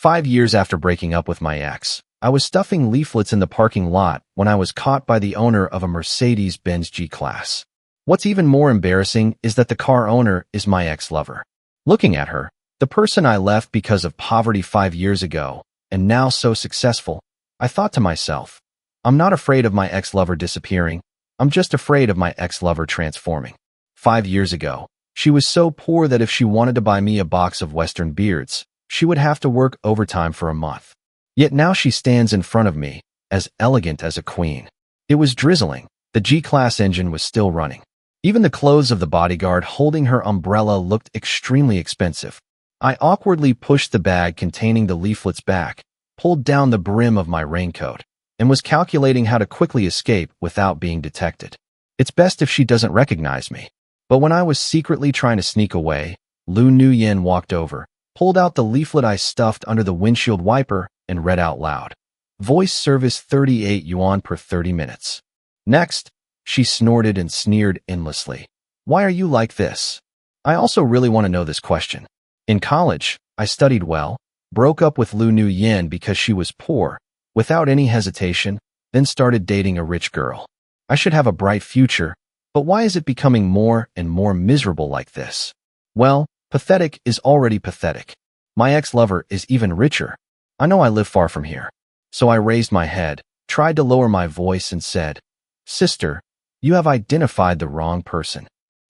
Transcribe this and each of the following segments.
5 years after breaking up with my ex, I was stuffing leaflets in the parking lot when I was caught by the owner of a Mercedes-Benz G-Class. What's even more embarrassing is that the car owner is my ex-lover. Looking at her, the person I left because of poverty 5 years ago, and now so successful, I thought to myself, I'm not afraid of my ex-lover disappearing, I'm just afraid of my ex-lover transforming. 5 years ago, she was so poor that if she wanted to buy me a box of Western beards, she would have to work overtime for a month. Yet now she stands in front of me, as elegant as a queen. It was drizzling. The G-Class engine was still running. Even the clothes of the bodyguard holding her umbrella looked extremely expensive. I awkwardly pushed the bag containing the leaflets back, pulled down the brim of my raincoat, and was calculating how to quickly escape without being detected. It's best if she doesn't recognize me. But when I was secretly trying to sneak away, Lu Nuyen walked over, pulled out the leaflet I stuffed under the windshield wiper, and read out loud. Voice service 38 yuan per 30 minutes. Next, she snorted and sneered endlessly. Why are you like this? I also really want to know this question. In college, I studied well, broke up with Lu Nuyen because she was poor, without any hesitation, then started dating a rich girl. I should have a bright future, but why is it becoming more and more miserable like this? Well, pathetic is already pathetic. My ex-lover is even richer. I know I live far from here. So I raised my head, tried to lower my voice and said, Sister, you have identified the wrong person.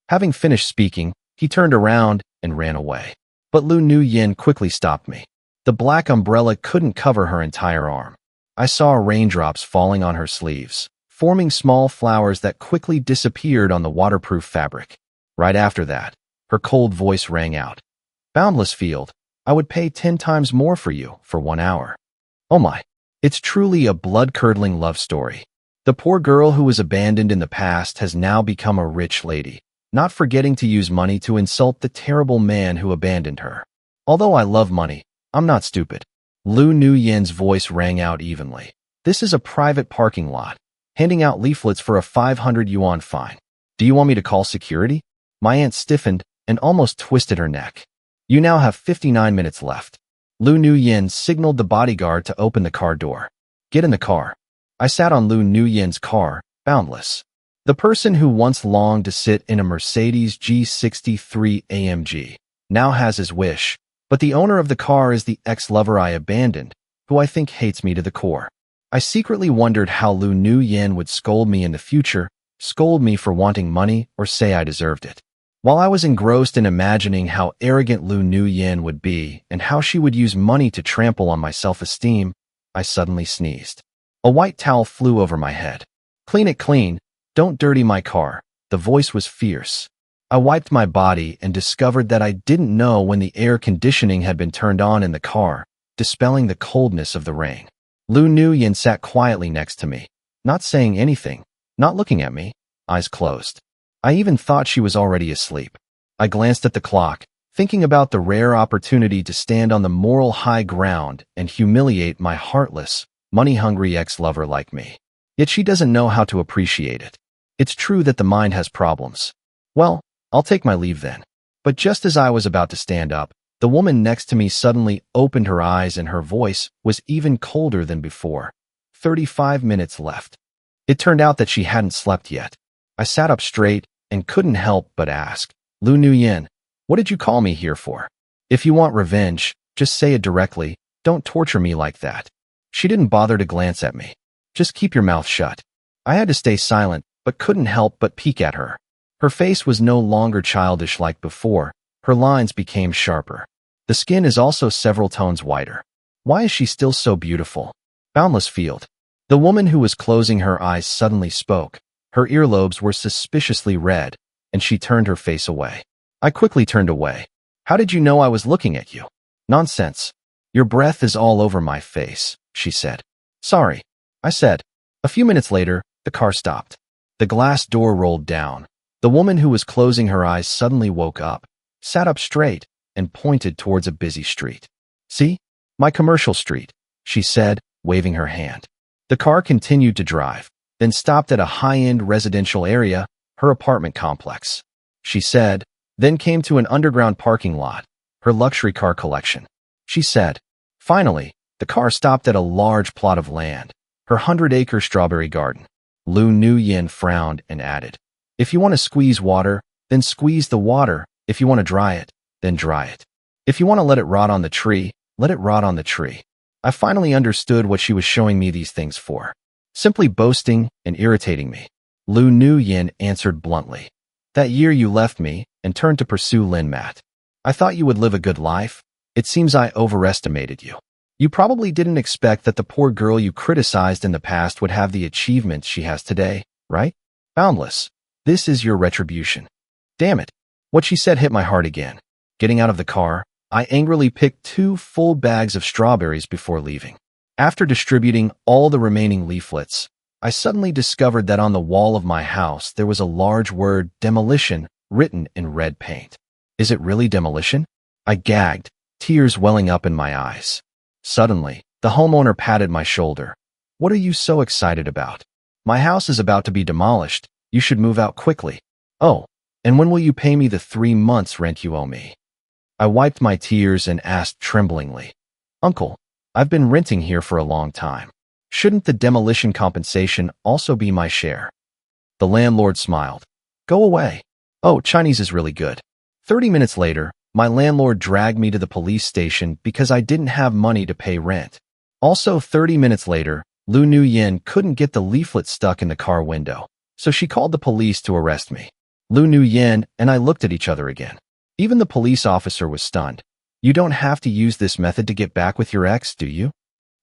Having finished speaking, he turned around and ran away. But Lu Nuyen quickly stopped me. The black umbrella couldn't cover her entire arm. I saw raindrops falling on her sleeves, forming small flowers that quickly disappeared on the waterproof fabric. Right after that, her cold voice rang out. Boundless Field, I would pay 10 times more for you for 1 hour. Oh my, it's truly a blood-curdling love story. The poor girl who was abandoned in the past has now become a rich lady, not forgetting to use money to insult the terrible man who abandoned her. Although I love money, I'm not stupid. Lu Nuyen's voice rang out evenly. This is a private parking lot, handing out leaflets for a 500 yuan fine. Do you want me to call security? My aunt stiffened and almost twisted her neck. You now have 59 minutes left. Lu Nuyen signaled the bodyguard to open the car door. Get in the car. I sat on Lu Nuyen's car, boundless. The person who once longed to sit in a Mercedes G63 AMG now has his wish, but the owner of the car is the ex-lover I abandoned, who I think hates me to the core. I secretly wondered how Lu Nuyen would scold me in the future, scold me for wanting money or say I deserved it. While I was engrossed in imagining how arrogant Lu Nuyen would be and how she would use money to trample on my self-esteem, I suddenly sneezed. A white towel flew over my head. Clean it clean, don't dirty my car. The voice was fierce. I wiped my body and discovered that I didn't know when the air conditioning had been turned on in the car, dispelling the coldness of the rain. Lu Nuyen sat quietly next to me, not saying anything, not looking at me, eyes closed. I even thought she was already asleep. I glanced at the clock, thinking about the rare opportunity to stand on the moral high ground and humiliate my heartless, money-hungry ex-lover like me. Yet she doesn't know how to appreciate it. It's true that the mind has problems. Well, I'll take my leave then. But just as I was about to stand up, the woman next to me suddenly opened her eyes and her voice was even colder than before. 35 minutes left. It turned out that she hadn't slept yet. I sat up straight and couldn't help but ask, Lu Nuyen, what did you call me here for? If you want revenge, just say it directly, don't torture me like that. She didn't bother to glance at me. Just keep your mouth shut. I had to stay silent, but couldn't help but peek at her. Her face was no longer childish like before. Her lines became sharper. The skin is also several tones whiter. Why is she still so beautiful? Boundless Field. The woman who was closing her eyes suddenly spoke. Her earlobes were suspiciously red, and she turned her face away. I quickly turned away. How did you know I was looking at you? Nonsense. Your breath is all over my face, she said. Sorry, I said. A few minutes later, the car stopped. The glass door rolled down. The woman who was closing her eyes suddenly woke up, sat up straight, and pointed towards a busy street. See? My commercial street, she said, waving her hand. The car continued to drive, then stopped at a high-end residential area, her apartment complex. She said, then came to an underground parking lot, her luxury car collection. She said, Finally, the car stopped at a large plot of land, her 100-acre strawberry garden. Lu Nuyen frowned and added, "If you want to squeeze water, then squeeze the water. If you want to dry it, then dry it. If you want to let it rot on the tree, let it rot on the tree." I finally understood what she was showing me these things for. Simply boasting and irritating me. Lu Nuyen answered bluntly, "That year you left me and turned to pursue Lin Mat. I thought you would live a good life. It seems I overestimated you. You probably didn't expect that the poor girl you criticized in the past would have the achievements she has today, right? Boundless. This is your retribution." Damn it. What she said hit my heart again. Getting out of the car, I angrily picked 2 full bags of strawberries before leaving. After distributing all the remaining leaflets, I suddenly discovered that on the wall of my house there was a large word, demolition, written in red paint. Is it really demolition? I gagged, tears welling up in my eyes. Suddenly, the homeowner patted my shoulder. "What are you so excited about? My house is about to be demolished. You should move out quickly." "Oh, and when will you pay me the 3 months rent you owe me?" I wiped my tears and asked tremblingly, "Uncle, I've been renting here for a long time. Shouldn't the demolition compensation also be my share?" The landlord smiled. "Go away. Oh, Chinese is really good." 30 minutes later, my landlord dragged me to the police station because I didn't have money to pay rent. Also, 30 minutes later, Lu Nuyen couldn't get the leaflet stuck in the car window, so she called the police to arrest me. Lu Nuyen and I looked at each other again. Even the police officer was stunned. "You don't have to use this method to get back with your ex, do you?"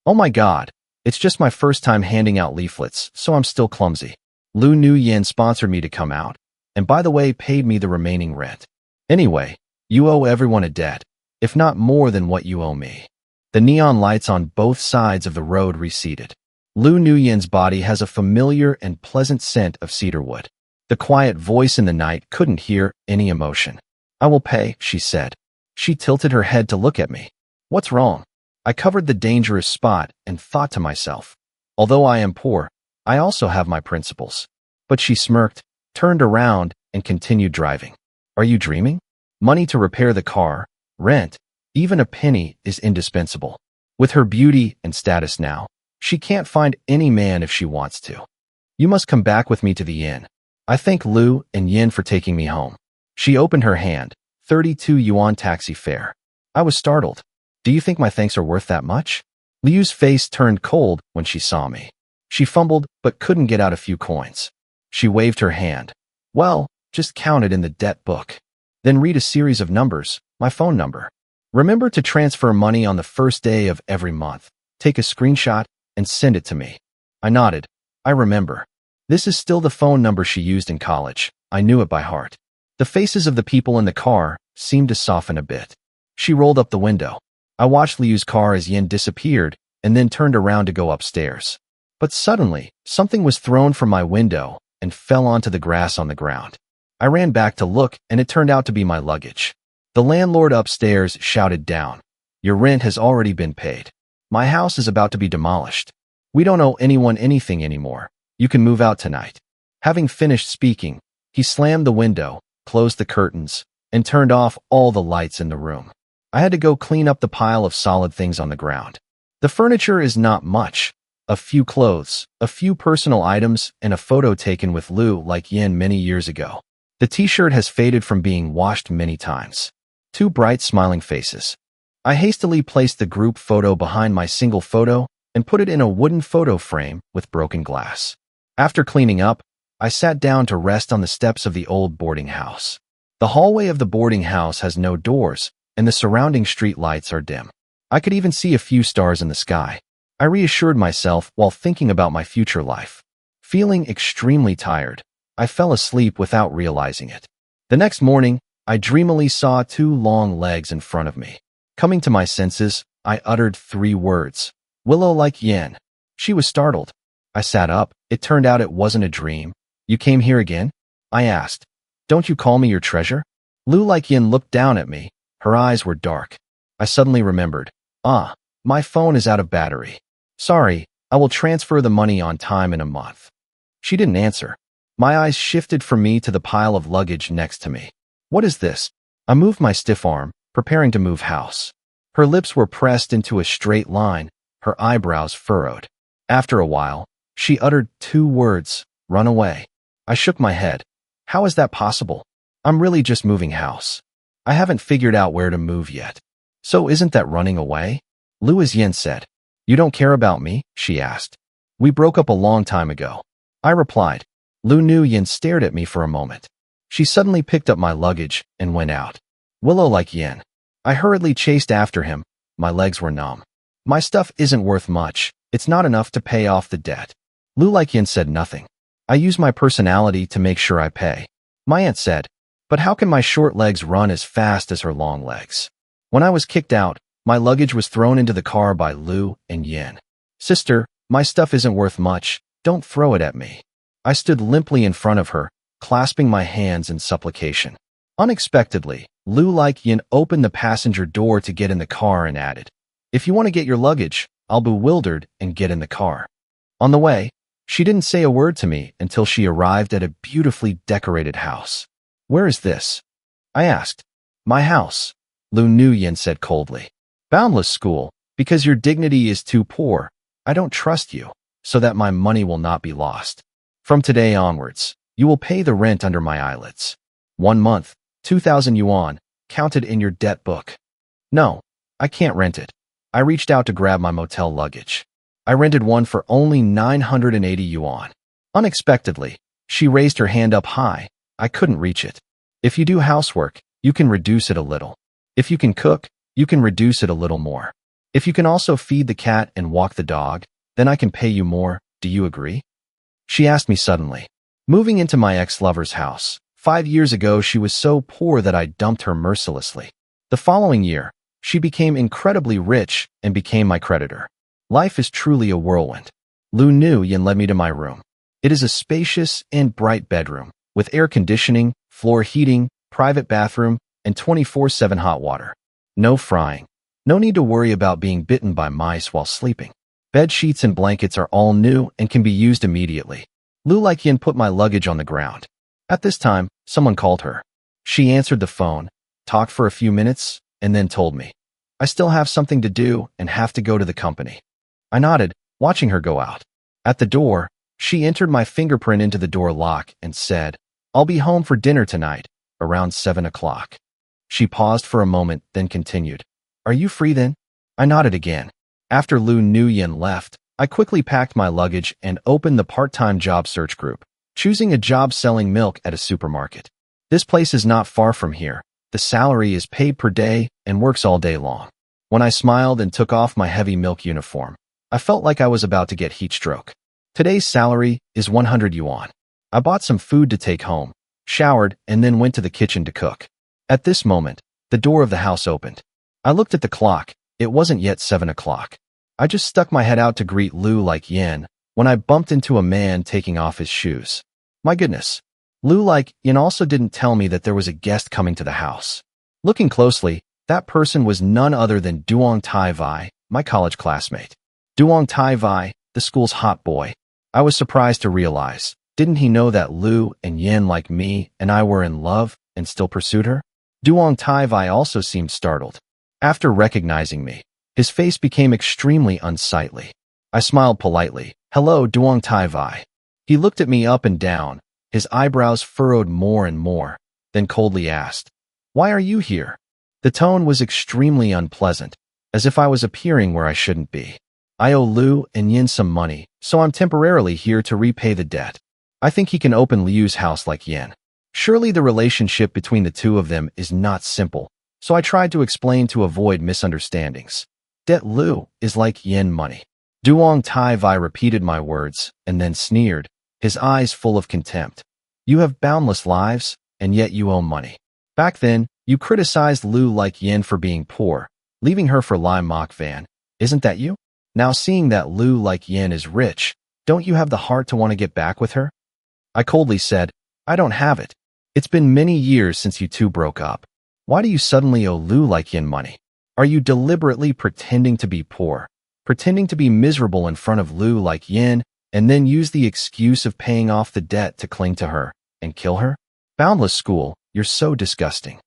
"Oh my God, it's just my first time handing out leaflets, so I'm still clumsy." Lu Nuyen sponsored me to come out, and by the way, paid me the remaining rent. "Anyway, you owe everyone a debt, if not more than what you owe me." The neon lights on both sides of the road receded. Lu Nuyen's body has a familiar and pleasant scent of cedarwood. The quiet voice in the night couldn't hear any emotion. "I will pay," she said. She tilted her head to look at me. "What's wrong?" I covered the dangerous spot and thought to myself, although I am poor, I also have my principles. But she smirked, turned around, and continued driving. "Are you dreaming? Money to repair the car, rent, even a penny is indispensable. With her beauty and status now, she can't find any man if she wants to. You must come back with me to the inn. I thank Lu and Yin for taking me home." She opened her hand. 32 yuan taxi fare. I was startled. "Do you think my thanks are worth that much?" Liu's face turned cold when she saw me. She fumbled but couldn't get out a few coins. She waved her hand. "Well, just count it in the debt book. Then read a series of numbers, my phone number. Remember to transfer money on the first day of every month. Take a screenshot and send it to me." I nodded. I remember. This is still the phone number she used in college. I knew it by heart. The faces of the people in the car seemed to soften a bit. She rolled up the window. I watched Liu's car as Yin disappeared and then turned around to go upstairs. But suddenly, something was thrown from my window and fell onto the grass on the ground. I ran back to look, and it turned out to be my luggage. The landlord upstairs shouted down, "Your rent has already been paid. My house is about to be demolished. We don't owe anyone anything anymore. You can move out tonight." Having finished speaking, he slammed the window, closed the curtains, and turned off all the lights in the room. I had to go clean up the pile of solid things on the ground. The furniture is not much. A few clothes, a few personal items, and a photo taken with Lu like Yin many years ago. The t-shirt has faded from being washed many times. 2 bright smiling faces. I hastily placed the group photo behind my single photo and put it in a wooden photo frame with broken glass. After cleaning up, I sat down to rest on the steps of the old boarding house. The hallway of the boarding house has no doors, and the surrounding street lights are dim. I could even see a few stars in the sky. I reassured myself while thinking about my future life. Feeling extremely tired, I fell asleep without realizing it. The next morning, I dreamily saw 2 long legs in front of me. Coming to my senses, I uttered 3 words. "Willow like Yin." She was startled. I sat up. It turned out it wasn't a dream. "You came here again?" I asked. "Don't you call me your treasure?" Lu like Yin looked down at me. Her eyes were dark. I suddenly remembered. My phone is out of battery. "Sorry, I will transfer the money on time in a month." She didn't answer. My eyes shifted from me to the pile of luggage next to me. What is this? I moved my stiff arm, preparing to move house. Her lips were pressed into a straight line, her eyebrows furrowed. After a while, she uttered 2 words, "Run away." I shook my head. How is that possible? I'm really just moving house. I haven't figured out where to move yet. So isn't that running away? Louis Yin said. You don't care about me? She asked. We broke up a long time ago. I replied. Lu Nu Yin stared at me for a moment. She suddenly picked up my luggage and went out. Willow like Yin. I hurriedly chased after him. My legs were numb. My stuff isn't worth much. It's not enough to pay off the debt. Lu like Yin said nothing. I use my personality to make sure I pay. My aunt said, but how can my short legs run as fast as her long legs? When I was kicked out, my luggage was thrown into the car by Lu and Yin. Sister, my stuff isn't worth much. Don't throw it at me. I stood limply in front of her, clasping my hands in supplication. Unexpectedly, Lu like Yin opened the passenger door to get in the car and added, if you want to get your luggage, I'll bewildered and get in the car. On the way, she didn't say a word to me until she arrived at a beautifully decorated house. Where is this? I asked. My house, Lu Nu Yin said coldly. Boundless school, because your dignity is too poor. I don't trust you, so that my money will not be lost. From today onwards, you will pay the rent under my eyelids. 1 month, 2,000 yuan, counted in your debt book. No, I can't rent it. I reached out to grab my motel luggage. I rented one for only 980 yuan. Unexpectedly, she raised her hand up high. I couldn't reach it. If you do housework, you can reduce it a little. If you can cook, you can reduce it a little more. If you can also feed the cat and walk the dog, then I can pay you more. Do you agree? She asked me suddenly. Moving into my ex-lover's house, 5 years ago she was so poor that I dumped her mercilessly. The following year, she became incredibly rich and became my creditor. Life is truly a whirlwind. Lu Nu Yin led me to my room. It is a spacious and bright bedroom, with air conditioning, floor heating, private bathroom, and 24/7 hot water. No frying. No need to worry about being bitten by mice while sleeping. Bed sheets and blankets are all new and can be used immediately. Lu like Yin put my luggage on the ground. At this time, someone called her. She answered the phone, talked for a few minutes, and then told me, I still have something to do and have to go to the company. I nodded, watching her go out. At the door, she entered my fingerprint into the door lock and said, I'll be home for dinner tonight, around 7 o'clock. She paused for a moment, then continued, Are you free then? I nodded again. After Lu Nu Yin left, I quickly packed my luggage and opened the part-time job search group, choosing a job selling milk at a supermarket. This place is not far from here. The salary is paid per day and works all day long. When I smiled and took off my heavy milk uniform, I felt like I was about to get heat stroke. Today's salary is 100 yuan. I bought some food to take home, showered, and then went to the kitchen to cook. At this moment, the door of the house opened. I looked at the clock. It wasn't yet 7 o'clock. I just stuck my head out to greet Lu like Yin when I bumped into a man taking off his shoes. My goodness. Lu like Yin also didn't tell me that there was a guest coming to the house. Looking closely, that person was none other than Duong Tai Vai, my college classmate. Duong Tai Vai, the school's hot boy. I was surprised to realize, didn't he know that Lu and Yin like me and I were in love and still pursued her? Duong Tai Vai also seemed startled. After recognizing me, his face became extremely unsightly. I smiled politely. Hello, Duong Tai Vai. He looked at me up and down, his eyebrows furrowed more and more, then coldly asked, Why are you here? The tone was extremely unpleasant, as if I was appearing where I shouldn't be. I owe Lu and Yin some money, so I'm temporarily here to repay the debt. I think he can open Liu's house like Yin. Surely the relationship between the two of them is not simple, so I tried to explain to avoid misunderstandings. Debt Lu is like Yin money. Duong Tai Vai repeated my words and then sneered, his eyes full of contempt. You have boundless lives, and yet you owe money. Back then, you criticized Lu like Yin for being poor, leaving her for Lai Mok Van. Isn't that you? Now seeing that Lu like Yin is rich, don't you have the heart to want to get back with her? I coldly said, I don't have it. It's been many years since you two broke up. Why do you suddenly owe Lu like Yin money? Are you deliberately pretending to be poor, pretending to be miserable in front of Lu like Yin, and then use the excuse of paying off the debt to cling to her and kill her? Boundless school, you're so disgusting.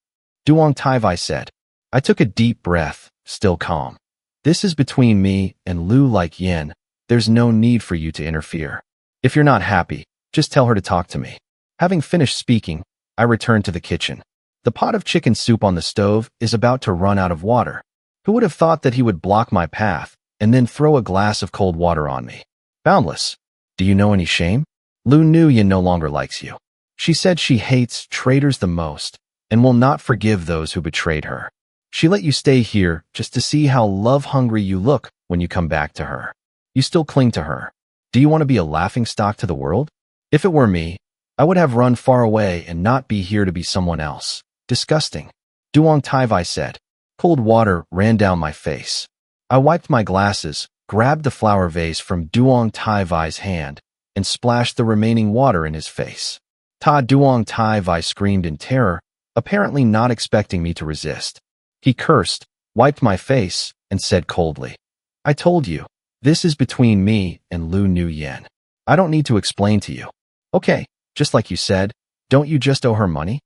Duong Tai Vai said. I took a deep breath, still calm. This is between me and Lu like Yin. There's no need for you to interfere. If you're not happy, just tell her to talk to me. Having finished speaking, I returned to the kitchen. The pot of chicken soup on the stove is about to run out of water. Who would have thought that he would block my path and then throw a glass of cold water on me? Boundless. Do you know any shame? Lu Nuyen no longer likes you. She said she hates traitors the most and will not forgive those who betrayed her. She let you stay here just to see how love-hungry you look when you come back to her. You still cling to her. Do you want to be a laughingstock to the world? If it were me, I would have run far away and not be here to be someone else. Disgusting. Duong Taivai said. Cold water ran down my face. I wiped my glasses, grabbed the flower vase from Duong Taivai's hand, and splashed the remaining water in his face. Ta Duong Taivai screamed in terror, apparently not expecting me to resist. He cursed, wiped my face, and said coldly, I told you, this is between me and Lu Nuyen. I don't need to explain to you. Okay, just like you said, don't you just owe her money?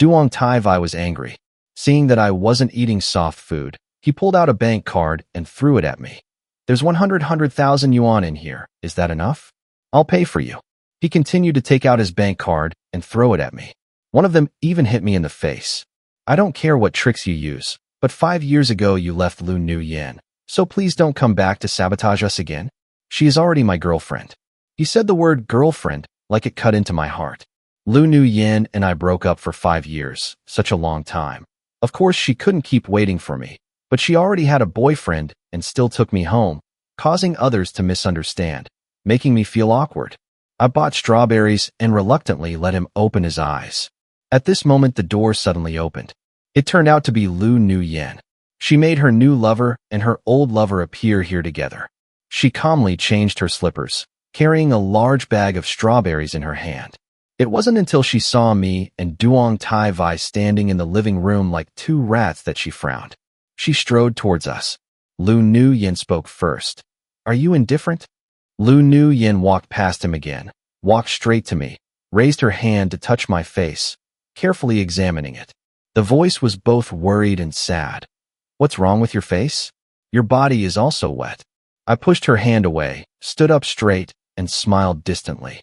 Duong Taivai was angry. Seeing that I wasn't eating soft food, he pulled out a bank card and threw it at me. There's 100,000 yuan in here. Is that enough? I'll pay for you. He continued to take out his bank card and throw it at me. One of them even hit me in the face. I don't care what tricks you use, but 5 years ago you left Lu Nuyen, so please don't come back to sabotage us again. She is already my girlfriend. He said the word girlfriend like it cut into my heart. Lu Nuyen and I broke up for 5 years, such a long time. Of course, she couldn't keep waiting for me, but she already had a boyfriend and still took me home, causing others to misunderstand, making me feel awkward. I bought strawberries and reluctantly let him open his eyes. At this moment, the door suddenly opened. It turned out to be Lu Nuyen. She made her new lover and her old lover appear here together. She calmly changed her slippers, carrying a large bag of strawberries in her hand. It wasn't until she saw me and Duong Taivai standing in the living room like two rats that she frowned. She strode towards us. Lu Nuyen spoke first. Are you indifferent? Lu Nuyen walked past him again, walked straight to me, raised her hand to touch my face, carefully examining it. The voice was both worried and sad. What's wrong with your face? Your body is also wet. I pushed her hand away, stood up straight, and smiled distantly.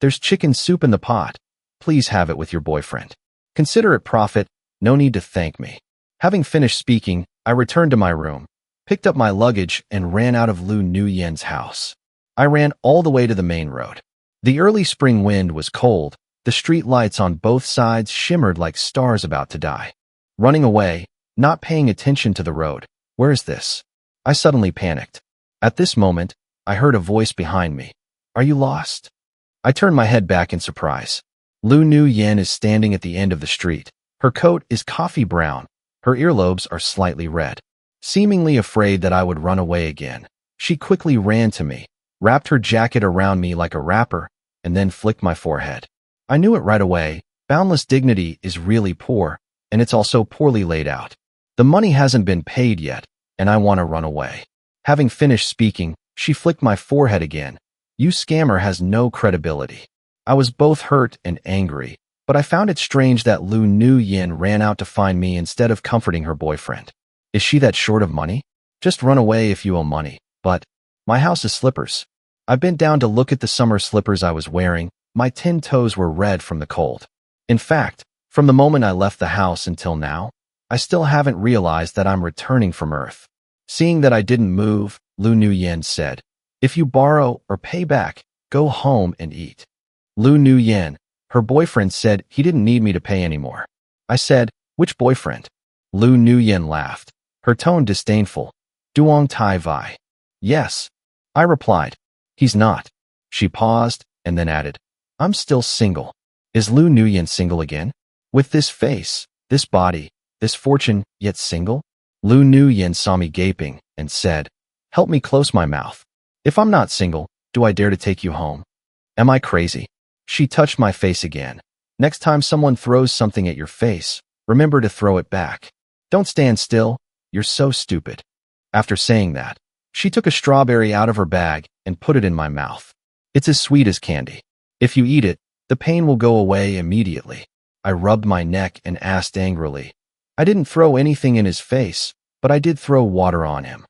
There's chicken soup in the pot. Please have it with your boyfriend. Consider it profit, no need to thank me. Having finished speaking, I returned to my room, picked up my luggage, and ran out of Lu Nuyen's house. I ran all the way to the main road. The early spring wind was cold. The street lights on both sides shimmered like stars about to die. Running away, not paying attention to the road. Where is this? I suddenly panicked. At this moment, I heard a voice behind me. Are you lost? I turned my head back in surprise. Lu Nuyen is standing at the end of the street. Her coat is coffee brown. Her earlobes are slightly red. Seemingly afraid that I would run away again, she quickly ran to me, wrapped her jacket around me like a wrapper, and then flicked my forehead. I knew it right away. Boundless dignity is really poor, and it's also poorly laid out. The money hasn't been paid yet, and I want to run away. Having finished speaking, she flicked my forehead again. You scammer has no credibility. I was both hurt and angry, but I found it strange that Lu Nuyen ran out to find me instead of comforting her boyfriend. Is she that short of money? Just run away if you owe money. But my house is slippers. I bent down to look at the summer slippers I was wearing. My 10 toes were red from the cold. In fact, from the moment I left the house until now, I still haven't realized that I'm returning from Earth. Seeing that I didn't move, Lu Nuyen said, if you borrow or pay back, go home and eat. Lu Nuyen, her boyfriend, said he didn't need me to pay anymore. I said, which boyfriend? Lu Nuyen laughed, her tone disdainful. Duong Taivai. Yes. I replied. He's not. She paused and then added, I'm still single. Is Lu Nuyen single again? With this face, this body, this fortune, yet single? Lu Nuyen saw me gaping and said, help me close my mouth. If I'm not single, do I dare to take you home? Am I crazy? She touched my face again. Next time someone throws something at your face, remember to throw it back. Don't stand still. You're so stupid. After saying that, she took a strawberry out of her bag and put it in my mouth. It's as sweet as candy. If you eat it, the pain will go away immediately. I rubbed my neck and asked angrily. I didn't throw anything in his face, but I did throw water on him.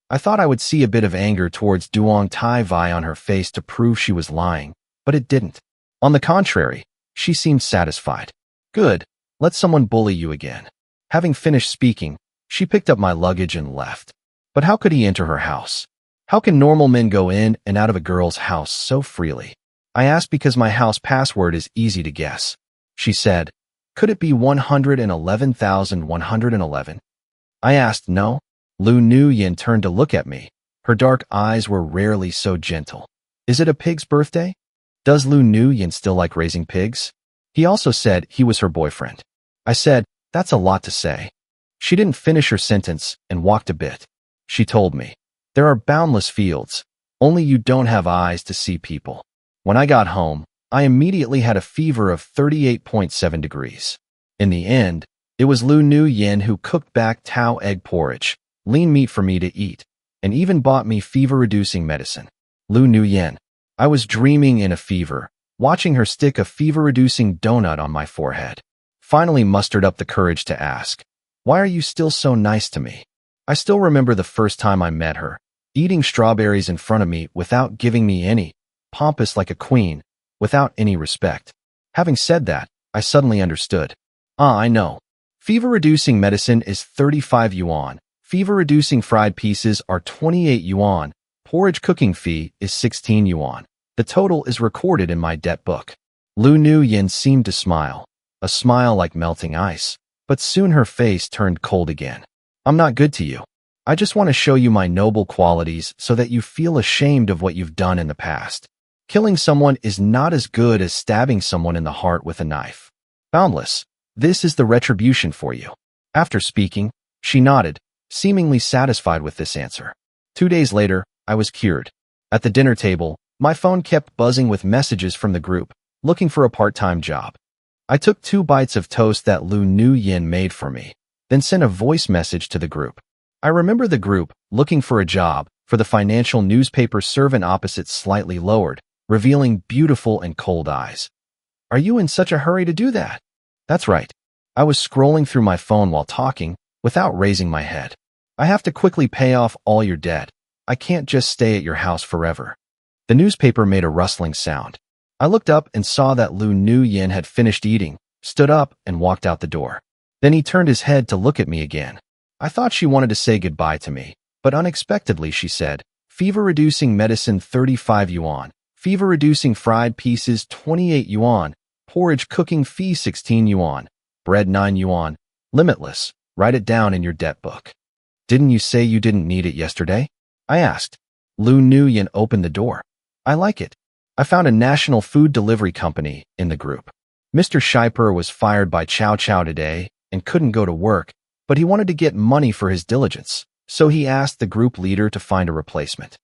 I thought I would see a bit of anger towards Duong Tai Vi on her face to prove she was lying, but it didn't. On the contrary, she seemed satisfied. Good, let someone bully you again. Having finished speaking, she picked up my luggage and left. But how could he enter her house? How can normal men go in and out of a girl's house so freely? I asked because my house password is easy to guess. She said, could it be 111,111? I asked no. Lu Nu-yin turned to look at me. Her dark eyes were rarely so gentle. Is it a pig's birthday? Does Lu Nu-yin still like raising pigs? He also said he was her boyfriend. I said, that's a lot to say. She didn't finish her sentence and walked a bit. She told me, there are boundless fields, only you don't have eyes to see people. When I got home, I immediately had a fever of 38.7 degrees. In the end, it was Lu Nu-yin who cooked back Tao egg porridge, lean meat for me to eat, and even bought me fever-reducing medicine. Lu Nu-yin. I was dreaming in a fever, watching her stick a fever-reducing donut on my forehead. Finally mustered up the courage to ask, why are you still so nice to me? I still remember the first time I met her, eating strawberries in front of me without giving me any, pompous like a queen, without any respect. Having said that, I suddenly understood. I know. Fever-reducing medicine is 35 yuan. Fever-reducing fried pieces are 28 yuan. Porridge cooking fee is 16 yuan. The total is recorded in my debt book. Lu Nu-yin seemed to smile, a smile like melting ice, but soon her face turned cold again. I'm not good to you. I just want to show you my noble qualities so that you feel ashamed of what you've done in the past. Killing someone is not as good as stabbing someone in the heart with a knife. Boundless, this is the retribution for you. After speaking, she nodded, seemingly satisfied with this answer. 2 days later, I was cured. At the dinner table, my phone kept buzzing with messages from the group, looking for a part-time job. I took 2 bites of toast that Lu Nu-yin made for me, then sent a voice message to the group. I remember the group, looking for a job, for the financial newspaper servant opposite slightly lowered, revealing beautiful and cold eyes. Are you in such a hurry to do that? That's right. I was scrolling through my phone while talking, without raising my head. I have to quickly pay off all your debt. I can't just stay at your house forever. The newspaper made a rustling sound. I looked up and saw that Lu Nu-yin had finished eating, stood up, and walked out the door. Then he turned his head to look at me again. I thought she wanted to say goodbye to me, but unexpectedly she said, fever-reducing medicine 35 yuan, fever-reducing fried pieces 28 yuan, porridge cooking fee 16 yuan, bread 9 yuan, limitless, write it down in your debt book. Didn't you say you didn't need it yesterday? I asked. Lu Nu-yin opened the door. I like it. I found a national food delivery company in the group. Mr. Scheiper was fired by Chow Chow today and couldn't go to work, but he wanted to get money for his diligence, so he asked the group leader to find a replacement.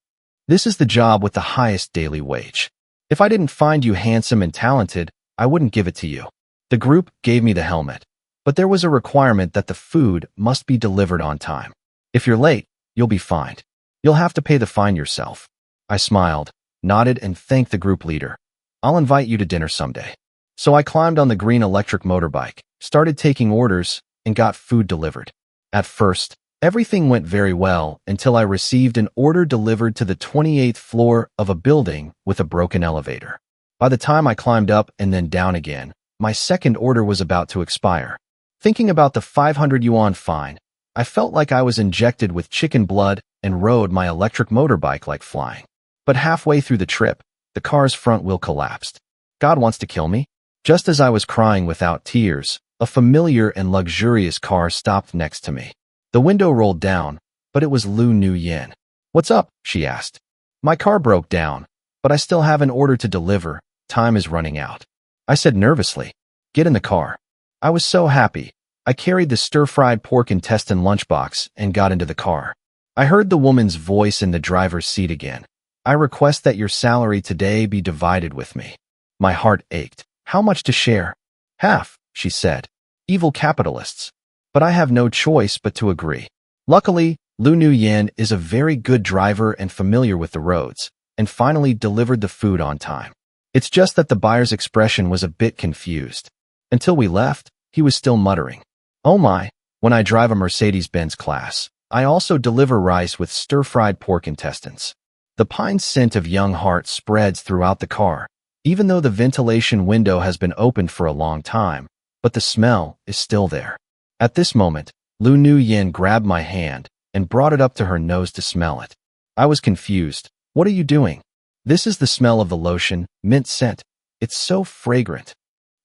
This is the job with the highest daily wage. If I didn't find you handsome and talented, I wouldn't give it to you. The group gave me the helmet, but there was a requirement that the food must be delivered on time. If you're late, you'll be fined. You'll have to pay the fine yourself. I smiled, nodded, and thanked the group leader. I'll invite you to dinner someday. So I climbed on the green electric motorbike, started taking orders, and got food delivered. At first, everything went very well until I received an order delivered to the 28th floor of a building with a broken elevator. By the time I climbed up and then down again, my second order was about to expire. Thinking about the 500 yuan fine, I felt like I was injected with chicken blood and rode my electric motorbike like flying. But halfway through the trip, the car's front wheel collapsed. God wants to kill me? Just as I was crying without tears, a familiar and luxurious car stopped next to me. The window rolled down, but it was Lu Nu-yin. What's up? She asked. My car broke down, but I still have an order to deliver. Time is running out. I said nervously, get in the car. I was so happy. I carried the stir-fried pork intestine lunchbox and got into the car. I heard the woman's voice in the driver's seat again. I request that your salary today be divided with me. My heart ached. How much to share? Half, she said. Evil capitalists. But I have no choice but to agree. Luckily, Lu Nu-yin is a very good driver and familiar with the roads, and finally delivered the food on time. It's just that the buyer's expression was a bit confused. Until we left, he was still muttering. Oh my, when I drive a Mercedes-Benz class, I also deliver rice with stir-fried pork intestines. The pine scent of young heart spreads throughout the car, even though the ventilation window has been opened for a long time, but the smell is still there. At this moment, Lu Nu-yin grabbed my hand and brought it up to her nose to smell it. I was confused. What are you doing? This is the smell of the lotion, mint scent. It's so fragrant,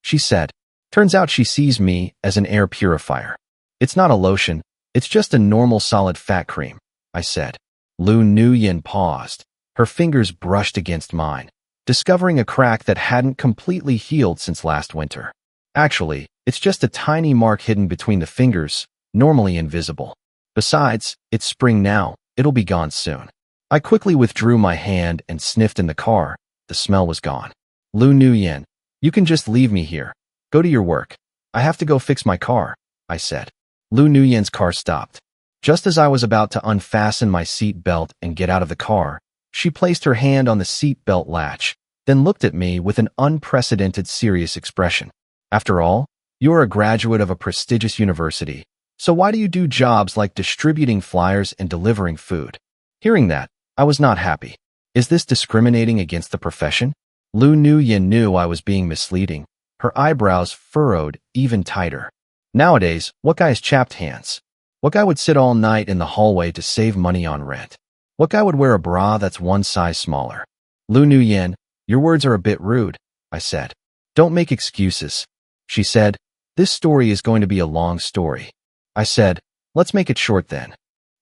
she said. Turns out she sees me as an air purifier. It's not a lotion, it's just a normal solid fat cream, I said. Lu Nu-yin paused. Her fingers brushed against mine, discovering a crack that hadn't completely healed since last winter. Actually, it's just a tiny mark hidden between the fingers, normally invisible. Besides, it's spring now, it'll be gone soon. I quickly withdrew my hand and sniffed in the car. The smell was gone. Lu Nu-yin, you can just leave me here. Go to your work. I have to go fix my car, I said. Lu Nu-yin's car stopped. Just as I was about to unfasten my seat belt and get out of the car, she placed her hand on the seat belt latch, then looked at me with an unprecedented serious expression. After all, you're a graduate of a prestigious university, so why do you do jobs like distributing flyers and delivering food? Hearing that, I was not happy. Is this discriminating against the profession? Lu Nu-yin knew I was being misleading. Her eyebrows furrowed even tighter. Nowadays, what guy has chapped hands? What guy would sit all night in the hallway to save money on rent? What guy would wear a bra that's one size smaller? Lu Nu-yin, your words are a bit rude, I said. Don't make excuses, she said. This story is going to be a long story. I said, let's make it short then.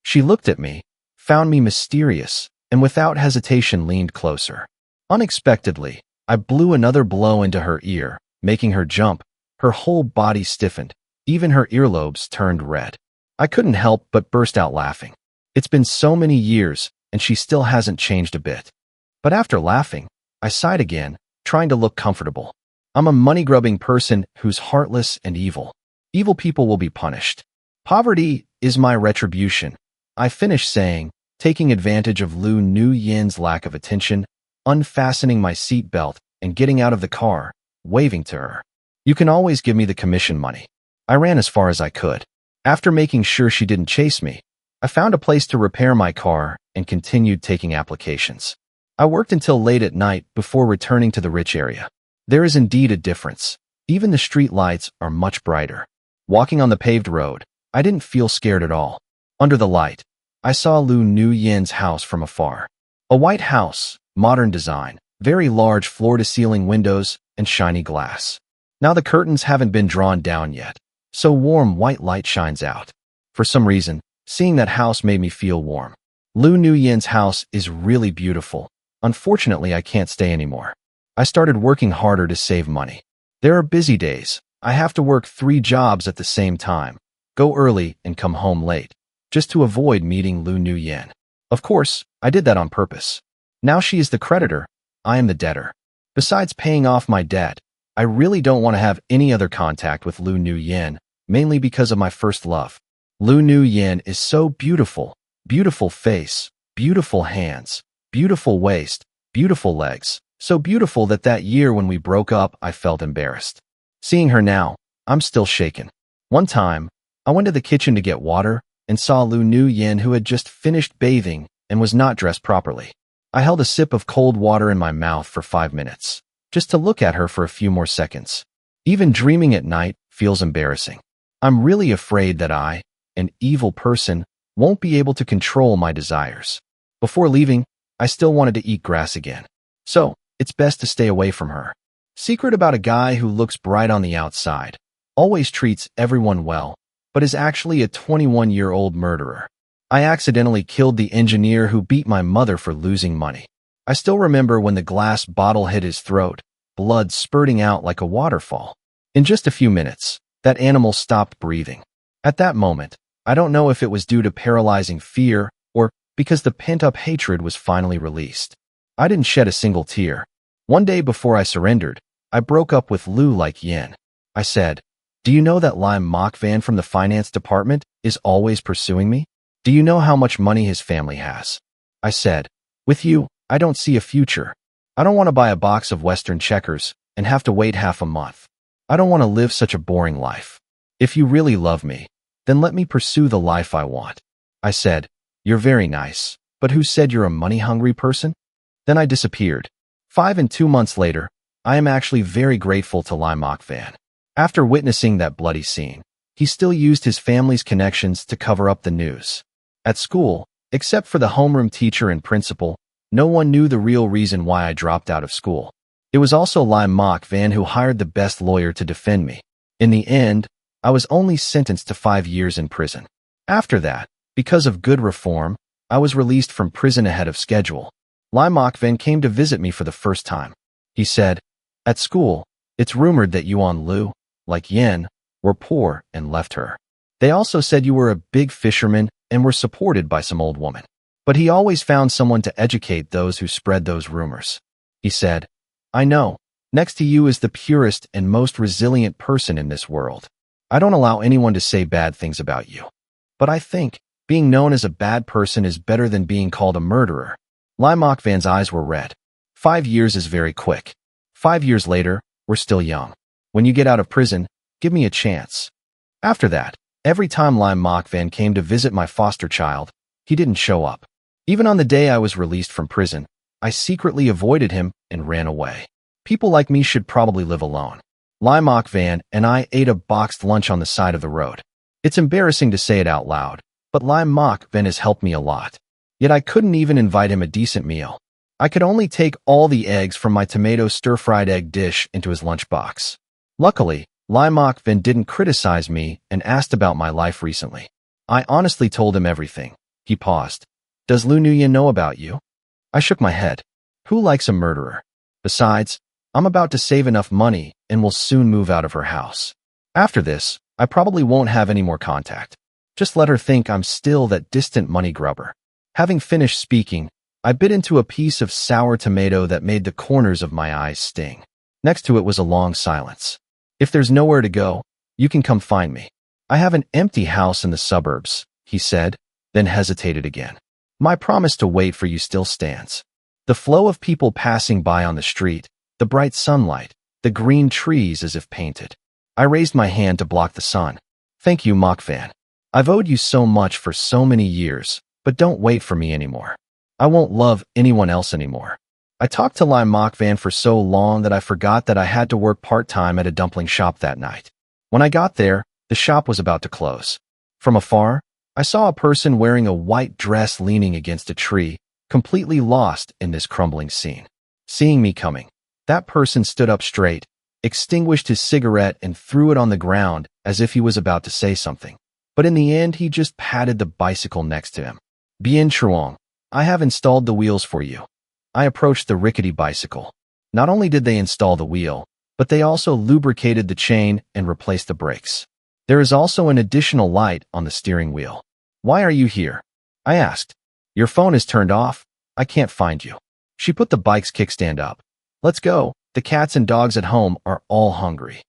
She looked at me, found me mysterious, and without hesitation leaned closer. Unexpectedly, I blew another blow into her ear, making her jump. Her whole body stiffened, even her earlobes turned red. I couldn't help but burst out laughing. It's been so many years, and she still hasn't changed a bit. But after laughing, I sighed again, trying to look comfortable. I'm a money-grubbing person who's heartless and evil. Evil people will be punished. Poverty is my retribution, I finished saying, taking advantage of Lu Nu-yin's lack of attention, unfastening my seat belt and getting out of the car, waving to her. You can always give me the commission money. I ran as far as I could. After making sure she didn't chase me, I found a place to repair my car and continued taking applications. I worked until late at night before returning to the rich area. There is indeed a difference. Even the street lights are much brighter. Walking on the paved road, I didn't feel scared at all. Under the light, I saw Lu Nu-yin's house from afar. A white house, modern design, very large floor-to-ceiling windows, and shiny glass. Now the curtains haven't been drawn down yet, so warm white light shines out. For some reason, seeing that house made me feel warm. Lu Nu-yin's house is really beautiful. Unfortunately, I can't stay anymore. I started working harder to save money. There are busy days. I have to work 3 jobs at the same time, go early and come home late, just to avoid meeting Lu Nu-yin. Of course, I did that on purpose. Now she is the creditor, I am the debtor. Besides paying off my debt, I really don't want to have any other contact with Lu Nu-yin, mainly because of my first love. Lu Nu-yin is so beautiful. Beautiful face, beautiful hands, beautiful waist, beautiful legs. So beautiful that year when we broke up, I felt embarrassed. Seeing her now, I'm still shaken. One time, I went to the kitchen to get water and saw Lu Nu-yin, who had just finished bathing and was not dressed properly. I held a sip of cold water in my mouth for 5 minutes, just to look at her for a few more seconds. Even dreaming at night feels embarrassing. I'm really afraid that I, an evil person, won't be able to control my desires. Before leaving, I still wanted to eat grass again. So, it's best to stay away from her. Secret about a guy who looks bright on the outside, always treats everyone well, but is actually a 21-year-old murderer. I accidentally killed the engineer who beat my mother for losing money. I still remember when the glass bottle hit his throat, blood spurting out like a waterfall. In just a few minutes, that animal stopped breathing. At that moment, I don't know if it was due to paralyzing fear or because the pent-up hatred was finally released. I didn't shed a single tear. One day before I surrendered, I broke up with Lu like yin. I said, do you know that Lime Mock Van from the finance department is always pursuing me? Do you know how much money his family has? I said, with you, I don't see a future. I don't want to buy a box of Western checkers and have to wait half a month. I don't want to live such a boring life. If you really love me, then let me pursue the life I want. I said, "You're very nice, but who said you're a money-hungry person?" Then I disappeared. 2 months later, I am actually very grateful to Limok Van. After witnessing that bloody scene, he still used his family's connections to cover up the news. At school, except for the homeroom teacher and principal, no one knew the real reason why I dropped out of school. It was also Limok Van who hired the best lawyer to defend me. In the end, I was only sentenced to 5 years in prison. After that, because of good reform, I was released from prison ahead of schedule. Limok Van came to visit me for the first time. He said, "At school, it's rumored that you and Lu, like Yen, were poor and left her. They also said you were a big fisherman and were supported by some old woman. But he always found someone to educate those who spread those rumors." He said, "I know, next to you is the purest and most resilient person in this world. I don't allow anyone to say bad things about you. But I think being known as a bad person is better than being called a murderer." Limok Van's eyes were red. 5 years is very quick. 5 years later, we're still young. When you get out of prison, give me a chance. After that, every time Limok Van came to visit my foster child, he didn't show up. Even on the day I was released from prison, I secretly avoided him and ran away. People like me should probably live alone. Limok Van and I ate a boxed lunch on the side of the road. It's embarrassing to say it out loud, but Limok Van has helped me a lot. Yet I couldn't even invite him a decent meal. I could only take all the eggs from my tomato stir-fried egg dish into his lunchbox. Luckily, Limok Van didn't criticize me and asked about my life recently. I honestly told him everything. He paused. "Does Lu Nguyen know about you?" I shook my head. Who likes a murderer? Besides, I'm about to save enough money and will soon move out of her house. After this, I probably won't have any more contact. Just let her think I'm still that distant money grubber. Having finished speaking, I bit into a piece of sour tomato that made the corners of my eyes sting. Next to it was a long silence. "If there's nowhere to go, you can come find me. I have an empty house in the suburbs," he said, then hesitated again. "My promise to wait for you still stands." The flow of people passing by on the street, the bright sunlight, the green trees as if painted. I raised my hand to block the sun. "Thank you, Mok Van. I've owed you so much for so many years, but don't wait for me anymore. I won't love anyone else anymore." I talked to Limok Van for so long that I forgot that I had to work part-time at a dumpling shop that night. When I got there, the shop was about to close. From afar, I saw a person wearing a white dress leaning against a tree, completely lost in this crumbling scene. Seeing me coming, that person stood up straight, extinguished his cigarette and threw it on the ground as if he was about to say something. But in the end, he just patted the bicycle next to him. "Bien Truong, I have installed the wheels for you." I approached the rickety bicycle. Not only did they install the wheel, but they also lubricated the chain and replaced the brakes. There is also an additional light on the steering wheel. "Why are you here?" I asked. "Your phone is turned off. I can't find you." She put the bike's kickstand up. "Let's go. The cats and dogs at home are all hungry."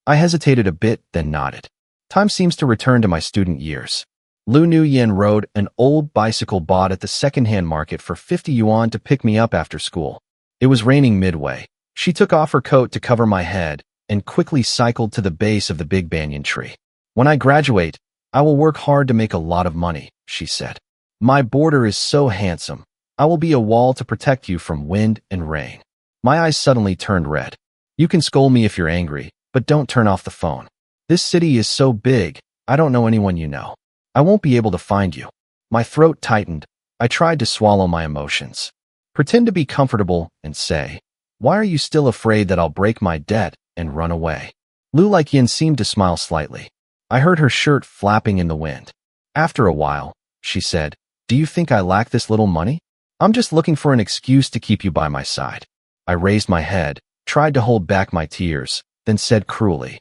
I hesitated a bit, then nodded. Time seems to return to my student years. Lu Nguyen rode an old bicycle bought at the second-hand market for 50 yuan to pick me up after school. It was raining midway. She took off her coat to cover my head and quickly cycled to the base of the big banyan tree. "When I graduate, I will work hard to make a lot of money," she said. "My border is so handsome. I will be a wall to protect you from wind and rain." My eyes suddenly turned red. "You can scold me if you're angry, but don't turn off the phone. This city is so big, I don't know anyone you know. I won't be able to find you." My throat tightened. I tried to swallow my emotions. Pretend to be comfortable and say, "Why are you still afraid that I'll break my debt and run away?" Lu Laikyan seemed to smile slightly. I heard her shirt flapping in the wind. After a while, she said, "Do you think I lack this little money? I'm just looking for an excuse to keep you by my side." I raised my head, tried to hold back my tears, then said cruelly,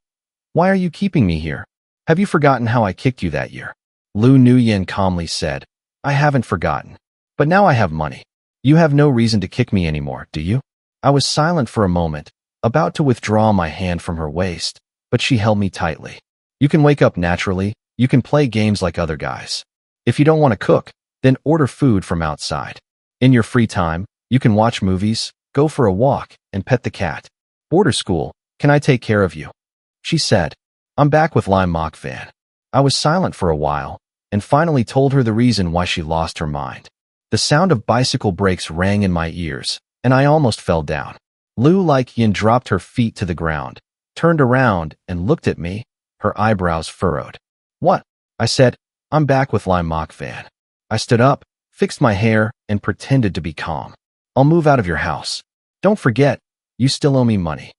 "Why are you keeping me here? Have you forgotten how I kicked you that year?" Lu Nguyen calmly said, "I haven't forgotten. But now I have money. You have no reason to kick me anymore, do you?" I was silent for a moment, about to withdraw my hand from her waist, but she held me tightly. "You can wake up naturally. You can play games like other guys. If you don't want to cook, then order food from outside. In your free time, you can watch movies, go for a walk, and pet the cat. Border school, can I take care of you?" She said. I'm back with Limok Van. I was silent for a while, and finally told her the reason why she lost her mind. The sound of bicycle brakes rang in my ears, and I almost fell down. Lu Like-yin dropped her feet to the ground, turned around, and looked at me, her eyebrows furrowed. "What?" I said. "I'm back with Lai Mok Van." I stood up, fixed my hair, and pretended to be calm. "I'll move out of your house. Don't forget, you still owe me money."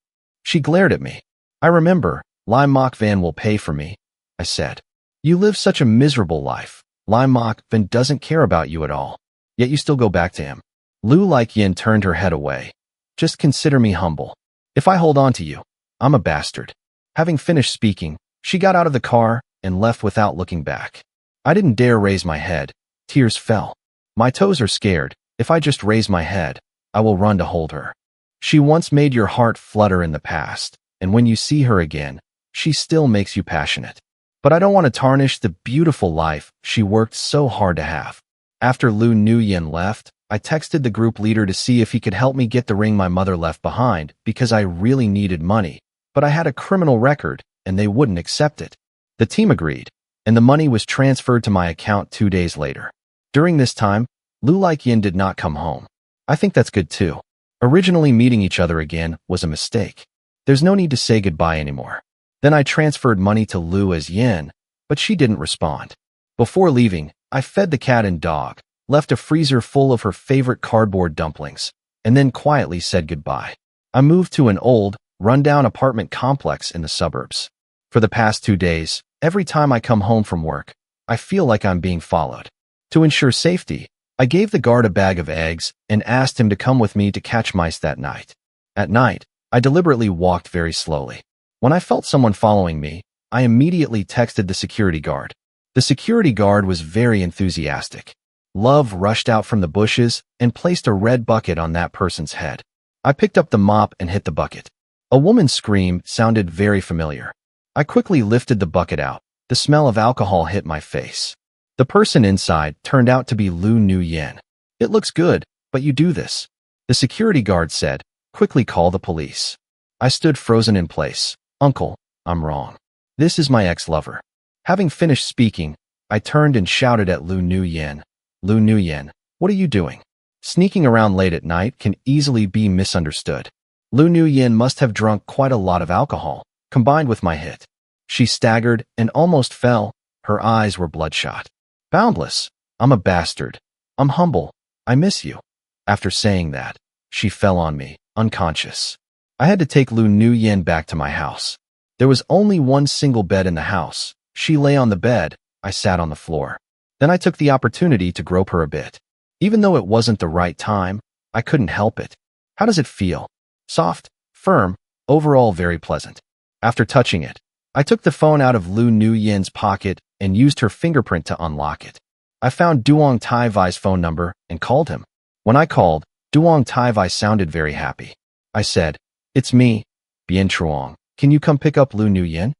She glared at me. "I remember, Lai Mok Van will pay for me," I said. "You live such a miserable life. Lai Mok Van doesn't care about you at all, yet you still go back to him." Lu Like-yin turned her head away. "Just consider me humble. If I hold on to you, I'm a bastard." Having finished speaking, she got out of the car and left without looking back. I didn't dare raise my head. Tears fell. My toes are scared. If I just raise my head, I will run to hold her. She once made your heart flutter in the past, and when you see her again, she still makes you passionate. But I don't want to tarnish the beautiful life she worked so hard to have. After Lu Nuyen left, I texted the group leader to see if he could help me get the ring my mother left behind because I really needed money, but I had a criminal record and they wouldn't accept it. The team agreed, and the money was transferred to my account 2 days later. During this time, Lu Like-yin did not come home. I think that's good too. Originally meeting each other again was a mistake. There's no need to say goodbye anymore. Then I transferred money to Lu as yen, but she didn't respond. Before leaving, I fed the cat and dog, left a freezer full of her favorite cardboard dumplings, and then quietly said goodbye. I moved to an old, run-down apartment complex in the suburbs. For the past 2 days, every time I come home from work, I feel like I'm being followed. To ensure safety, I gave the guard a bag of eggs and asked him to come with me to catch mice that night. At night, I deliberately walked very slowly. When I felt someone following me, I immediately texted the security guard. The security guard was very enthusiastic. Love rushed out from the bushes and placed a red bucket on that person's head. I picked up the mop and hit the bucket. A woman's scream sounded very familiar. I quickly lifted the bucket out. The smell of alcohol hit my face. The person inside turned out to be Lu Nuyen. "It looks good, but you do this," the security guard said. "Quickly call the police." I stood frozen in place. "Uncle, I'm wrong. This is my ex-lover." Having finished speaking, I turned and shouted at Lu Nuyen. "Lu Nuyen, what are you doing? Sneaking around late at night can easily be misunderstood." Lu Nuyen must have drunk quite a lot of alcohol, combined with my hit. She staggered and almost fell. Her eyes were bloodshot. "Boundless, I'm a bastard. I'm humble. I miss you." After saying that, she fell on me, unconscious. I had to take Lu Nuyen back to my house. There was only one single bed in the house. She lay on the bed. I sat on the floor. Then I took the opportunity to grope her a bit. Even though it wasn't the right time, I couldn't help it. How does it feel? Soft, firm, overall very pleasant. After touching it, I took the phone out of Lu Nuyen's pocket and used her fingerprint to unlock it. I found Duong Tai Vai's phone number and called him. When I called, Duong Tai Vai sounded very happy. I said, "It's me, Bien Truong. Can you come pick up Lu Nuyen?"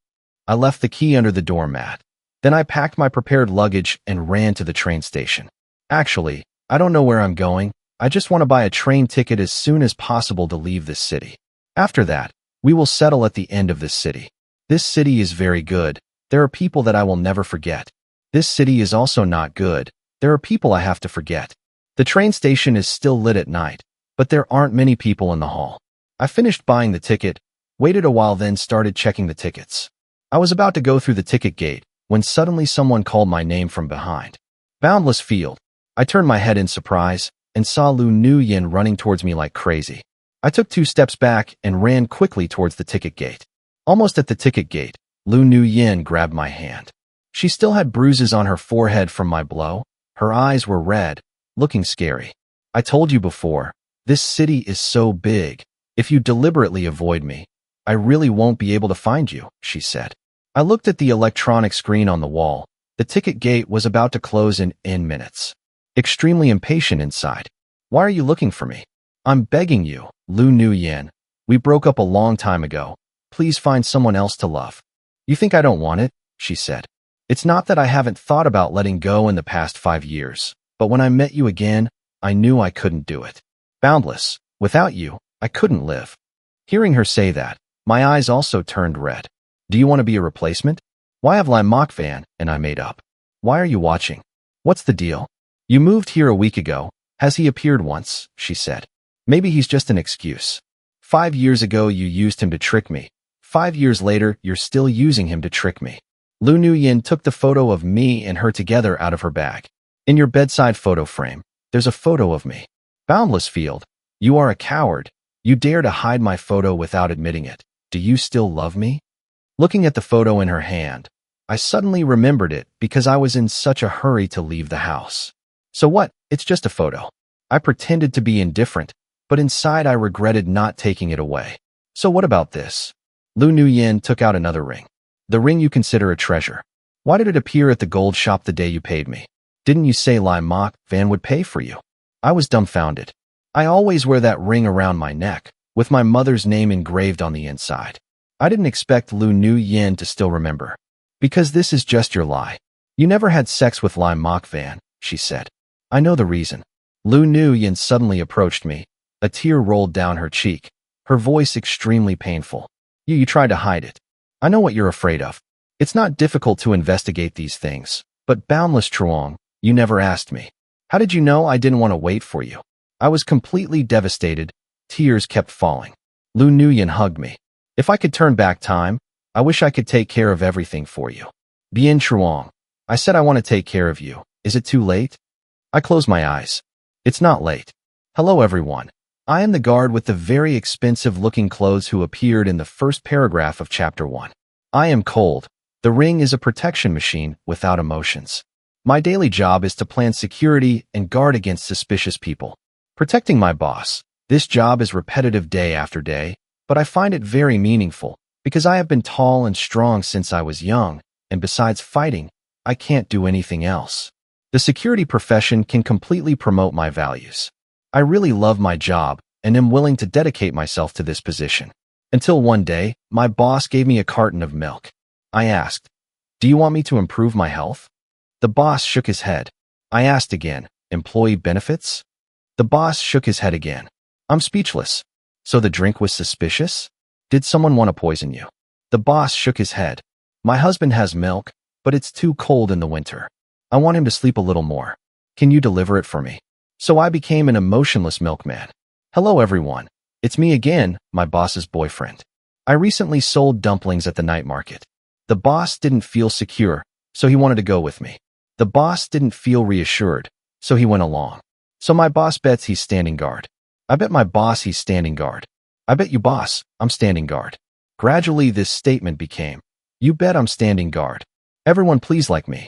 I left the key under the doormat. Then I packed my prepared luggage and ran to the train station. Actually, I don't know where I'm going. I just want to buy a train ticket as soon as possible to leave this city. After that, we will settle at the end of this city. This city is very good. There are people that I will never forget. This city is also not good. There are people I have to forget. The train station is still lit at night, but there aren't many people in the hall. I finished buying the ticket, waited a while, then started checking the tickets. I was about to go through the ticket gate when suddenly someone called my name from behind. "Boundless Field." I turned my head in surprise and saw Lu Nuyen running towards me like crazy. I took 2 steps back and ran quickly towards the ticket gate. Almost at the ticket gate, Lu Nuyen grabbed my hand. She still had bruises on her forehead from my blow. Her eyes were red, looking scary. "I told you before, this city is so big. If you deliberately avoid me, I really won't be able to find you," she said. I looked at the electronic screen on the wall. The ticket gate was about to close in minutes. Extremely impatient inside. "Why are you looking for me? I'm begging you, Lu Nuyen. We broke up a long time ago. Please find someone else to love." "You think I don't want it?" she said. "It's not that I haven't thought about letting go in the past 5 years, but when I met you again, I knew I couldn't do it. Boundless, without you, I couldn't live." Hearing her say that, my eyes also turned red. "Do you want to be a replacement? Why have Lai Mok Van?" And I made up. Why are you watching? What's the deal? You moved here a week ago. Has he appeared once? She said. Maybe he's just an excuse. 5 years ago you used him to trick me. 5 years later, you're still using him to trick me. Lu Nuyin took the photo of me and her together out of her bag. In your bedside photo frame, there's a photo of me. Boundless Field, you are a coward. You dare to hide my photo without admitting it. Do you still love me? Looking at the photo in her hand, I suddenly remembered it because I was in such a hurry to leave the house. So what? It's just a photo. I pretended to be indifferent, but inside I regretted not taking it away. So what about this? Lu Nuyin took out another ring. The ring you consider a treasure. Why did it appear at the gold shop the day you paid me? Didn't you say Lai Mok Van would pay for you? I was dumbfounded. I always wear that ring around my neck, with my mother's name engraved on the inside. I didn't expect Lu Nuyin to still remember. Because this is just your lie. You never had sex with Lai Mok Van, she said. I know the reason. Lu Nuyin suddenly approached me. A tear rolled down her cheek, her voice extremely painful. You tried to hide it. I know what you're afraid of. It's not difficult to investigate these things, but Boundless Truong, you never asked me. How did you know I didn't want to wait for you? I was completely devastated. Tears kept falling. Lu Nuyin hugged me. If I could turn back time, I wish I could take care of everything for you. Bien Truong, I said I want to take care of you. Is it too late? I closed my eyes. It's not late. Hello everyone. I am the guard with the very expensive-looking clothes who appeared in the first paragraph of Chapter 1. I am cold. The ring is a protection machine without emotions. My daily job is to plan security and guard against suspicious people. Protecting my boss. This job is repetitive day after day, but I find it very meaningful because I have been tall and strong since I was young, and besides fighting, I can't do anything else. The security profession can completely promote my values. I really love my job and am willing to dedicate myself to this position. Until one day, my boss gave me a carton of milk. I asked, "Do you want me to improve my health?" The boss shook his head. I asked again, "Employee benefits?" The boss shook his head again. I'm speechless. So the drink was suspicious? Did someone want to poison you? The boss shook his head. My husband has milk, but it's too cold in the winter. I want him to sleep a little more. Can you deliver it for me? So I became an emotionless milkman. Hello everyone. It's me again, my boss's boyfriend. I recently sold dumplings at the night market. The boss didn't feel secure, so he wanted to go with me. The boss didn't feel reassured, so he went along. So my boss bets he's standing guard. I bet my boss he's standing guard. I bet you boss, I'm standing guard. Gradually this statement became, you bet I'm standing guard. Everyone please like me.